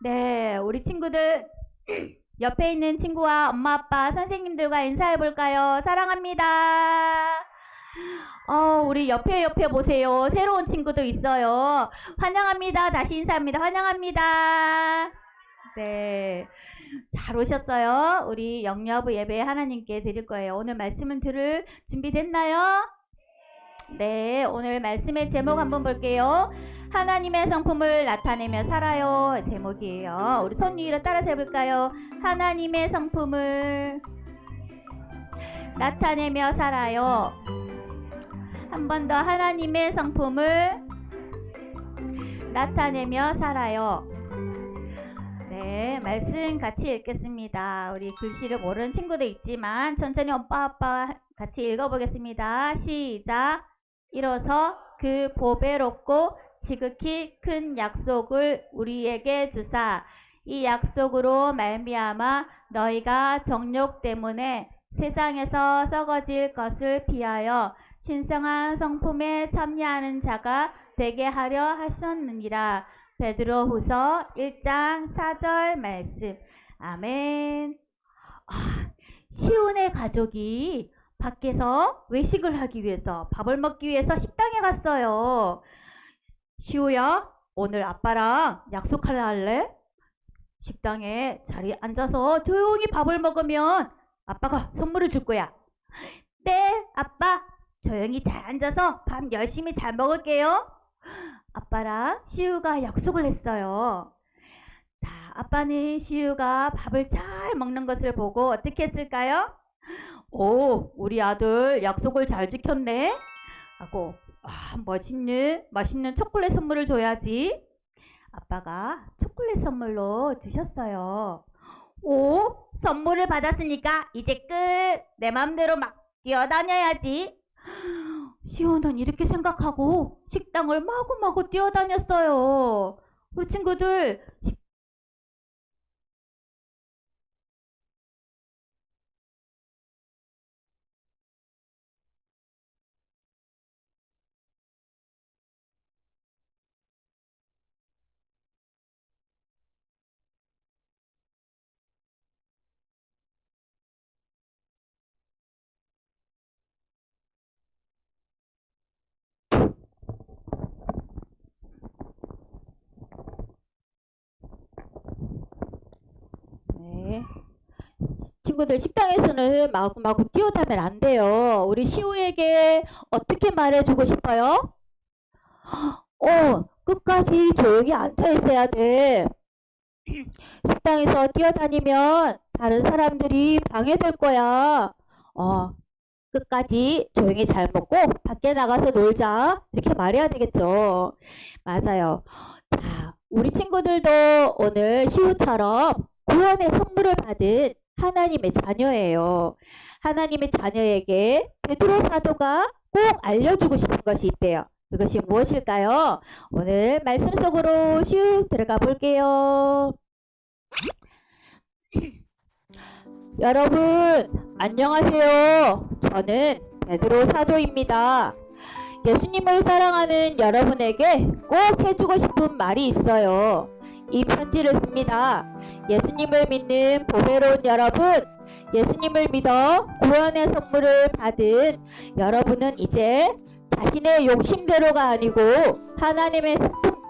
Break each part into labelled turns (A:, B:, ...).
A: 네, 우리 친구들 옆에 있는 친구와 엄마, 아빠, 선생님들과 인사해 볼까요? 사랑합니다. 우리 옆에 보세요. 새로운 친구도 있어요. 환영합니다. 다시 인사합니다. 환영합니다. 네, 잘 오셨어요. 우리 영여부 예배 하나님께 드릴 거예요. 오늘 말씀은 들을 준비 됐나요? 네, 오늘 말씀의 제목 한번 볼게요. 하나님의 성품을 나타내며 살아요. 제목이에요. 우리 손 위로 따라서 해볼까요? 하나님의 성품을 나타내며 살아요. 한 번 더 하나님의 성품을 나타내며 살아요. 네, 말씀 같이 읽겠습니다. 우리 글씨를 모르는 친구도 있지만 천천히 엄마 아빠 같이 읽어보겠습니다. 시작. 이로써 그 보배롭고 지극히 큰 약속을 우리에게 주사 이 약속으로 말미암아 너희가 정욕 때문에 세상에서 썩어질 것을 피하여 신성한 성품에 참여하는 자가 되게 하려 하셨느니라. 베드로후서 1장 4절 말씀. 아멘. 시온의 가족이 밖에서 외식을 하기 위해서 밥을 먹기 위해서 식당에 갔어요. 시오야, 오늘 아빠랑 약속하려 할래? 식당에 자리에 앉아서 조용히 밥을 먹으면 아빠가 선물을 줄 거야. 네, 아빠. 조용히 잘 앉아서 밥 열심히 잘 먹을게요. 아빠랑 시우가 약속을 했어요. 자, 아빠는 시우가 밥을 잘 먹는 것을 보고 어떻게 했을까요? 오, 우리 아들 약속을 잘 지켰네 하고 맛있는 초콜릿 선물을 줘야지. 아빠가 초콜릿 선물로 주셨어요. 오, 선물을 받았으니까 이제 끝. 내 맘대로 막 뛰어다녀야지. 시온은 이렇게 생각하고 식당을 마구마구 뛰어다녔어요. 우리 친구들 네. 친구들 식당에서는 마구마구 뛰어다니면 안 돼요. 우리 시우에게 어떻게 말해주고 싶어요? 끝까지 조용히 앉아 있어야 돼. 식당에서 뛰어다니면 다른 사람들이 방해될 거야. 끝까지 조용히 잘 먹고 밖에 나가서 놀자. 이렇게 말해야 되겠죠. 맞아요. 자, 우리 친구들도 오늘 시우처럼 구원의 선물을 받은 하나님의 자녀예요. 하나님의 자녀에게 베드로 사도가 꼭 알려주고 싶은 것이 있대요. 그것이 무엇일까요? 오늘 말씀 속으로 슉 들어가 볼게요. 여러분 안녕하세요. 저는 베드로 사도입니다. 예수님을 사랑하는 여러분에게 꼭 해주고 싶은 말이 있어요. 이 편지를 씁니다. 예수님을 믿는 보배로운 여러분, 예수님을 믿어 구원의 선물을 받은 여러분은 이제 자신의 욕심대로가 아니고 하나님의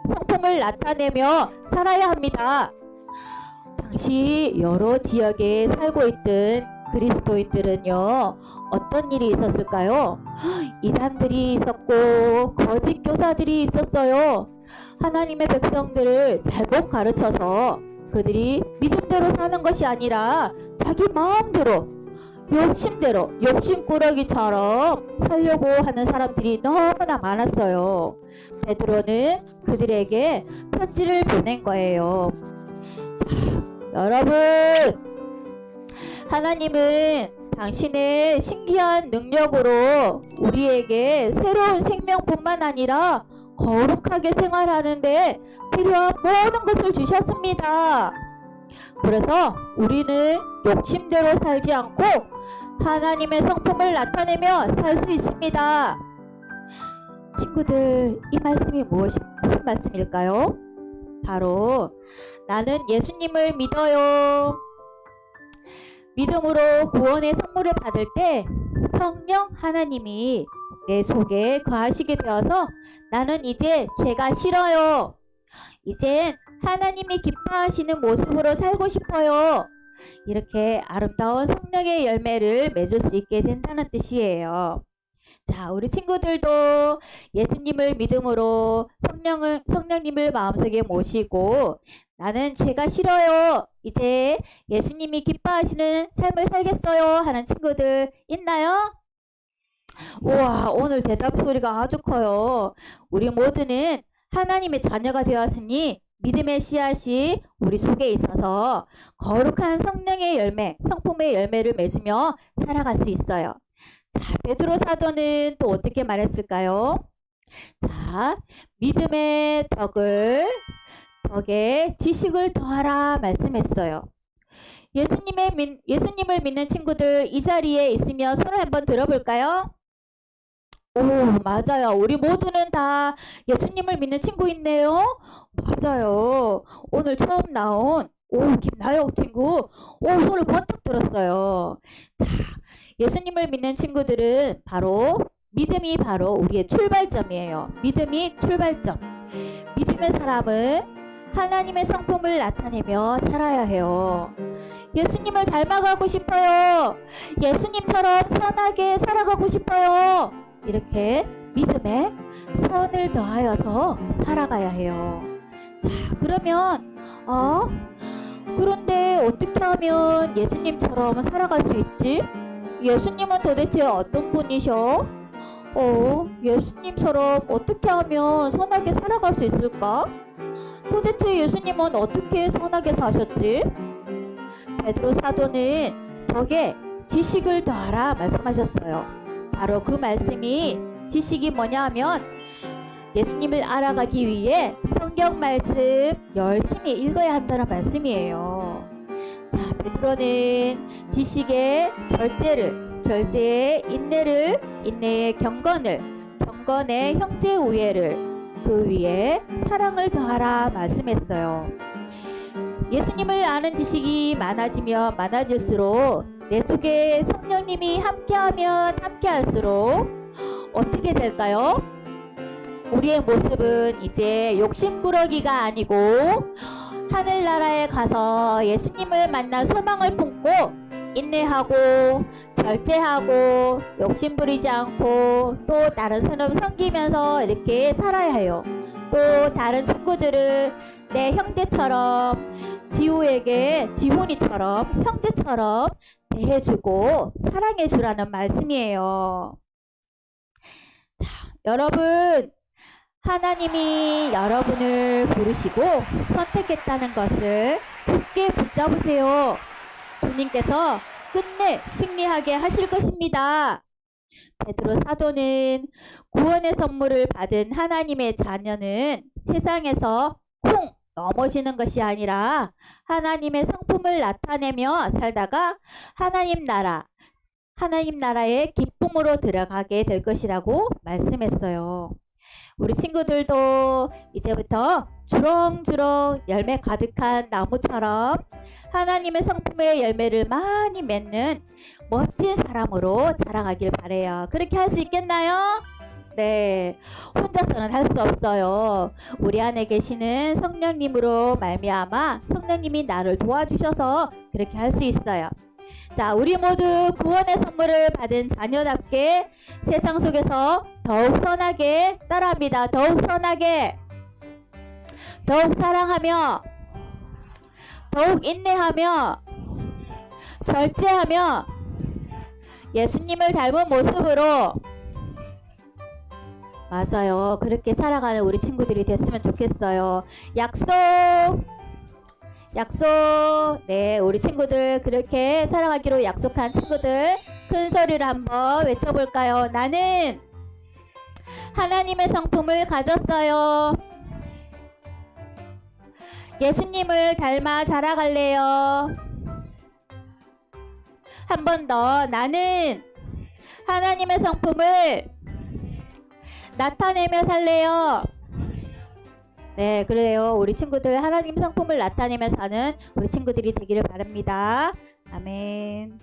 A: 성품을 나타내며 살아야 합니다. 당시 여러 지역에 살고 있던 그리스도인들은요, 어떤 일이 있었을까요? 이단들이 있었고 거짓 교사들이 있었어요. 하나님의 백성들을 잘못 가르쳐서 그들이 믿음대로 사는 것이 아니라 자기 마음대로 욕심대로 욕심꾸러기처럼 살려고 하는 사람들이 너무나 많았어요. 베드로는 그들에게 편지를 보낸 거예요. 자, 여러분, 하나님은 당신의 신기한 능력으로 우리에게 새로운 생명뿐만 아니라 거룩하게 생활하는데 필요한 모든 것을 주셨습니다. 그래서 우리는 욕심대로 살지 않고 하나님의 성품을 나타내며 살 수 있습니다. 친구들, 이 말씀이 무슨 말씀일까요? 바로 나는 예수님을 믿어요. 믿음으로 구원의 선물을 받을 때 성령 하나님이 내 속에 거하시게 되어서 나는 이제 죄가 싫어요. 이젠 하나님이 기뻐하시는 모습으로 살고 싶어요. 이렇게 아름다운 성령의 열매를 맺을 수 있게 된다는 뜻이에요. 자, 우리 친구들도 예수님을 믿음으로 성령님을 마음속에 모시고 나는 죄가 싫어요. 이제 예수님이 기뻐하시는 삶을 살겠어요. 하는 친구들 있나요? 우와, 오늘 대답 소리가 아주 커요. 우리 모두는 하나님의 자녀가 되었으니 믿음의 씨앗이 우리 속에 있어서 거룩한 성령의 열매, 성품의 열매를 맺으며 살아갈 수 있어요. 자, 베드로 사도는 또 어떻게 말했을까요? 자, 믿음의 덕에 지식을 더하라 말씀했어요. 예수님을 믿는 친구들 이 자리에 있으면 손을 한번 들어볼까요? 오, 맞아요. 우리 모두는 다 예수님을 믿는 친구 있네요. 맞아요. 오늘 처음 나온 김나영 친구 손을 번쩍 들었어요. 자, 예수님을 믿는 친구들은 믿음이 바로 우리의 출발점이에요. 믿음이 출발점. 믿음의 사람은 하나님의 성품을 나타내며 살아야 해요. 예수님을 닮아가고 싶어요. 예수님처럼 선하게 살아가고 싶어요. 이렇게 믿음에 선을 더하여서 살아가야 해요. 자, 그러면 그런데 어떻게 하면 예수님처럼 살아갈 수 있지? 예수님은 도대체 어떤 분이셔? 예수님처럼 어떻게 하면 선하게 살아갈 수 있을까? 도대체 예수님은 어떻게 선하게 사셨지? 베드로 사도는 덕에 지식을 더하라 말씀하셨어요. 바로 그 말씀이 지식이 뭐냐 하면 예수님을 알아가기 위해 성경 말씀 열심히 읽어야 한다는 말씀이에요. 자, 베드로는 지식의 절제에 인내를, 인내의 경건에 형제 우애를, 그 위에 사랑을 더하라 말씀했어요. 예수님을 아는 지식이 많아지면 많아질수록 내 속에 성령님이 함께하면 함께할수록 어떻게 될까요? 우리의 모습은 이제 욕심꾸러기가 아니고 하늘나라에 가서 예수님을 만날 소망을 품고 인내하고 절제하고 욕심부리지 않고 또 다른 사람 섬기면서 이렇게 살아야 해요. 또 다른 친구들은 내 형제처럼 지훈이처럼 형제처럼 대해주고 사랑해주라는 말씀이에요. 자, 여러분, 하나님이 여러분을 부르시고 선택했다는 것을 굳게 붙잡으세요. 주님께서 끝내 승리하게 하실 것입니다. 베드로 사도는 구원의 선물을 받은 하나님의 자녀는 세상에서 쿵 넘어지는 것이 아니라 하나님의 성품을 나타내며 살다가 하나님 나라의 기쁨으로 들어가게 될 것이라고 말씀했어요. 우리 친구들도 이제부터 주렁주렁 열매 가득한 나무처럼 하나님의 성품의 열매를 많이 맺는 멋진 사람으로 자라가길 바래요. 그렇게 할 수 있겠나요? 네, 혼자서는 할 수 없어요. 우리 안에 계시는 성령님으로 말미암아 성령님이 나를 도와주셔서 그렇게 할 수 있어요. 자, 우리 모두 구원의 선물을 받은 자녀답게 세상 속에서 더욱 선하게 따라합니다. 더욱 선하게, 더욱 사랑하며, 더욱 인내하며, 절제하며 예수님을 닮은 모습으로, 맞아요, 그렇게 살아가는 우리 친구들이 됐으면 좋겠어요. 약속. 네, 우리 친구들 그렇게 살아가기로 약속한 친구들 큰 소리로 한번 외쳐볼까요? 나는 하나님의 성품을 가졌어요. 예수님을 닮아 자라갈래요. 한 번 더. 나는 하나님의 성품을 나타내며 살래요. 네, 그래요. 우리 친구들 하나님 성품을 나타내며 사는 우리 친구들이 되기를 바랍니다. 아멘.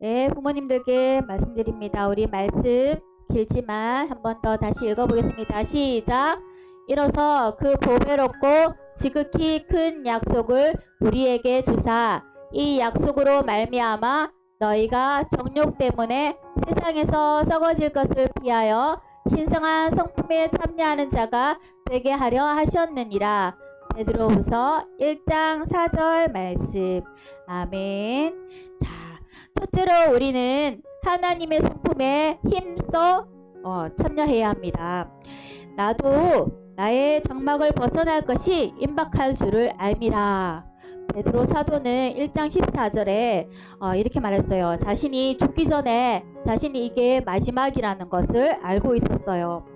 A: 네, 부모님들께 말씀드립니다. 우리 말씀 길지만 한 번 더 다시 읽어보겠습니다. 시작. 이로써 그 보배롭고 지극히 큰 약속을 우리에게 주사 이 약속으로 말미암아 너희가 정욕 때문에 세상에서 썩어질 것을 피하여 신성한 성품에 참여하는 자가 되게 하려 하셨느니라. 베드로후서 1장 4절 말씀. 아멘. 자, 첫째로 우리는 하나님의 성품에 힘써 참여해야 합니다. 나도 나의 장막을 벗어날 것이 임박할 줄을 알미라. 베드로 사도는 1장 14절에 이렇게 말했어요. 자신이 죽기 전에 자신이 이게 마지막이라는 것을 알고 있었어요.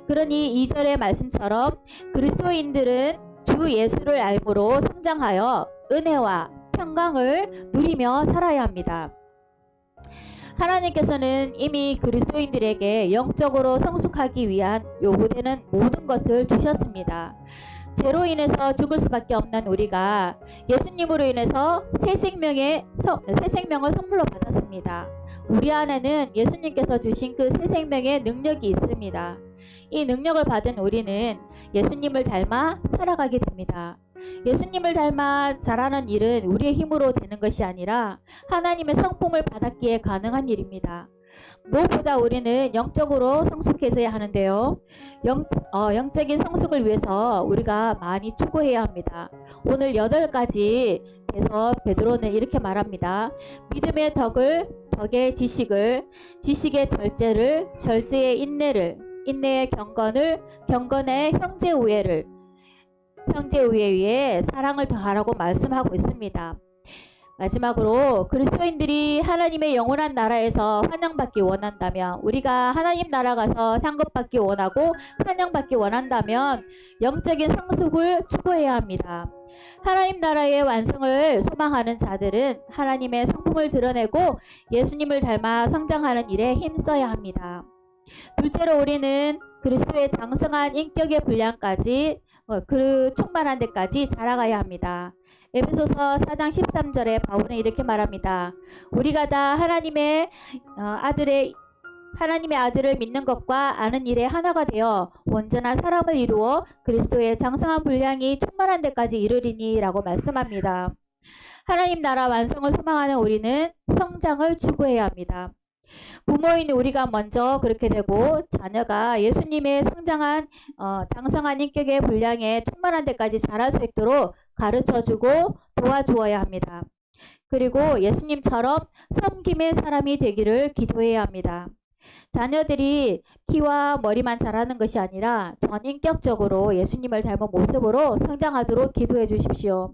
A: 그러니 2절의 말씀처럼 그리스도인들은 주 예수를 알므로 성장하여 은혜와 평강을 누리며 살아야 합니다. 하나님께서는 이미 그리스도인들에게 영적으로 성숙하기 위한 요구되는 모든 것을 주셨습니다. 죄로 인해서 죽을 수밖에 없는 우리가 예수님으로 인해서 새 생명을 선물로 받았습니다. 우리 안에는 예수님께서 주신 그 새 생명의 능력이 있습니다. 이 능력을 받은 우리는 예수님을 닮아 살아가게 됩니다. 예수님을 닮아 자라는 일은 우리의 힘으로 되는 것이 아니라 하나님의 성품을 받았기에 가능한 일입니다. 무엇보다 우리는 영적으로 성숙해져야 하는데요. 영적인 성숙을 위해서 우리가 많이 추구해야 합니다. 오늘 8가지에서 베드로는 이렇게 말합니다. 믿음의 덕의 지식을, 지식의 절제를, 절제의 인내를, 인내의 경건을, 경건의 형제 우애를, 형제 우애 위에 사랑을 더하라고 말씀하고 있습니다. 마지막으로 그리스도인들이 하나님의 영원한 나라에서 환영받기 원한다면, 우리가 하나님 나라 가서 상급받기 원하고 환영받기 원한다면 영적인 성숙을 추구해야 합니다. 하나님 나라의 완성을 소망하는 자들은 하나님의 성품을 드러내고 예수님을 닮아 성장하는 일에 힘써야 합니다. 둘째로 우리는 그리스도의 장성한 인격의 분량까지 그 충만한 데까지 자라가야 합니다. 에베소서 4장 13절에 바울은 이렇게 말합니다. 우리가 다 하나님의 아들을 믿는 것과 아는 일에 하나가 되어 온전한 사람을 이루어 그리스도의 장성한 분량이 충만한 데까지 이르리니 라고 말씀합니다. 하나님 나라 완성을 소망하는 우리는 성장을 추구해야 합니다. 부모인 우리가 먼저 그렇게 되고 자녀가 예수님의 성장한 장성한 인격의 분량에 충만한 데까지 자랄 수 있도록 가르쳐주고 도와주어야 합니다. 그리고 예수님처럼 섬김의 사람이 되기를 기도해야 합니다. 자녀들이 키와 머리만 자라는 것이 아니라 전인격적으로 예수님을 닮은 모습으로 성장하도록 기도해 주십시오.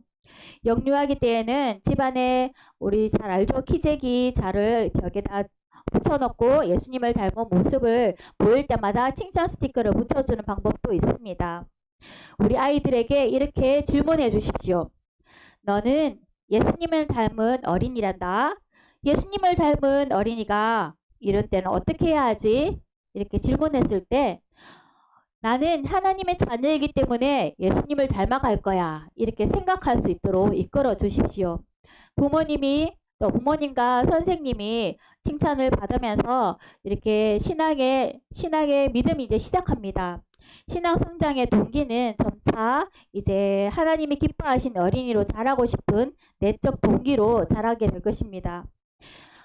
A: 영유아기 때에는 집안에 우리 잘 알죠? 키재기 자를 벽에다 붙여놓고 예수님을 닮은 모습을 보일 때마다 칭찬 스티커를 붙여주는 방법도 있습니다. 우리 아이들에게 이렇게 질문해 주십시오. 너는 예수님을 닮은 어린이란다. 예수님을 닮은 어린이가 이런 때는 어떻게 해야 하지? 이렇게 질문했을 때 나는 하나님의 자녀이기 때문에 예수님을 닮아갈 거야. 이렇게 생각할 수 있도록 이끌어 주십시오. 부모님과 선생님이 칭찬을 받으면서 이렇게 신앙의 믿음이 이제 시작합니다. 신앙 성장의 동기는 점차 이제 하나님이 기뻐하신 어린이로 자라고 싶은 내적 동기로 자라게 될 것입니다.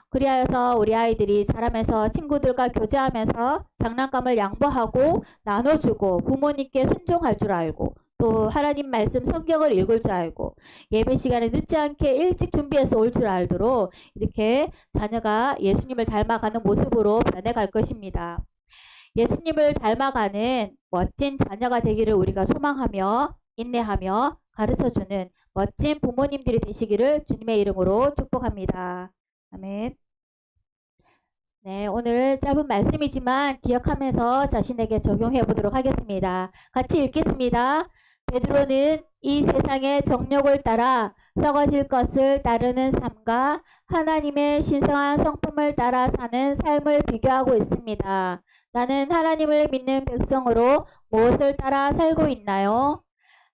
A: 그리하여서 우리 아이들이 자라면서 친구들과 교제하면서 장난감을 양보하고 나눠주고 부모님께 순종할 줄 알고 또 하나님 말씀 성경을 읽을 줄 알고 예배 시간에 늦지 않게 일찍 준비해서 올 줄 알도록 이렇게 자녀가 예수님을 닮아가는 모습으로 변해갈 것입니다. 예수님을 닮아가는 멋진 자녀가 되기를 우리가 소망하며 인내하며 가르쳐주는 멋진 부모님들이 되시기를 주님의 이름으로 축복합니다. 아멘. 네, 오늘 짧은 말씀이지만 기억하면서 자신에게 적용해 보도록 하겠습니다. 같이 읽겠습니다. 베드로는 이 세상의 정욕을 따라 썩어질 것을 따르는 삶과 하나님의 신성한 성품을 따라 사는 삶을 비교하고 있습니다. 나는 하나님을 믿는 백성으로 무엇을 따라 살고 있나요?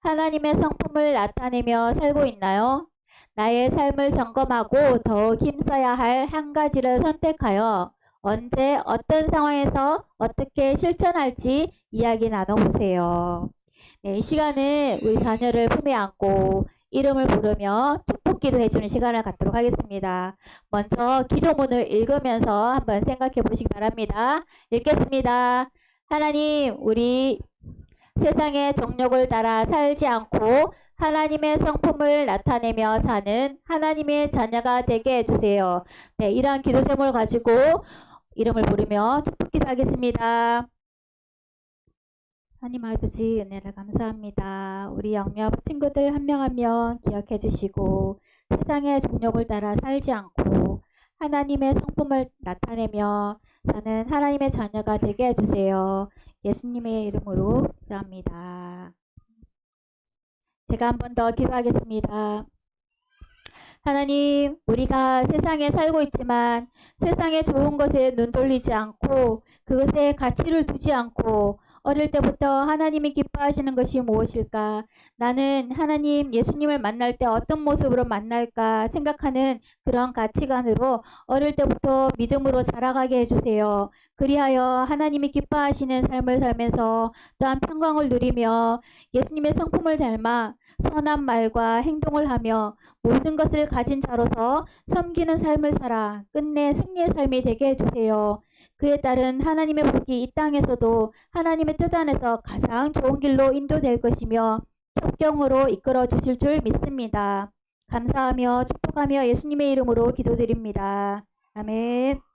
A: 하나님의 성품을 나타내며 살고 있나요? 나의 삶을 점검하고 더욱 힘써야 할 한 가지를 선택하여 언제 어떤 상황에서 어떻게 실천할지 이야기 나눠보세요. 네, 이 시간은 우리 자녀를 품에 안고 이름을 부르며 축복 기도해주는 시간을 갖도록 하겠습니다. 먼저 기도문을 읽으면서 한번 생각해 보시기 바랍니다. 읽겠습니다. 하나님, 우리 세상의 정욕을 따라 살지 않고 하나님의 성품을 나타내며 사는 하나님의 자녀가 되게 해주세요. 네, 이러한 기도 제목을 가지고 이름을 부르며 축복 기도하겠습니다. 하나님 아버지 은혜를 감사합니다. 우리 영역 친구들 한 명 한 명 기억해 주시고 세상의 정욕을 따라 살지 않고 하나님의 성품을 나타내며 사는 하나님의 자녀가 되게 해주세요. 예수님의 이름으로 기도합니다. 제가 한 번 더 기도하겠습니다. 하나님, 우리가 세상에 살고 있지만 세상의 좋은 것에 눈 돌리지 않고 그것에 가치를 두지 않고 어릴 때부터 하나님이 기뻐하시는 것이 무엇일까? 나는 하나님, 예수님을 만날 때 어떤 모습으로 만날까 생각하는 그런 가치관으로 어릴 때부터 믿음으로 자라가게 해주세요. 그리하여 하나님이 기뻐하시는 삶을 살면서 또한 평강을 누리며 예수님의 성품을 닮아 선한 말과 행동을 하며 모든 것을 가진 자로서 섬기는 삶을 살아 끝내 승리의 삶이 되게 해주세요. 그에 따른 하나님의 복이 이 땅에서도 하나님의 뜻 안에서 가장 좋은 길로 인도될 것이며 첩경으로 이끌어 주실 줄 믿습니다. 감사하며 축복하며 예수님의 이름으로 기도드립니다. 아멘.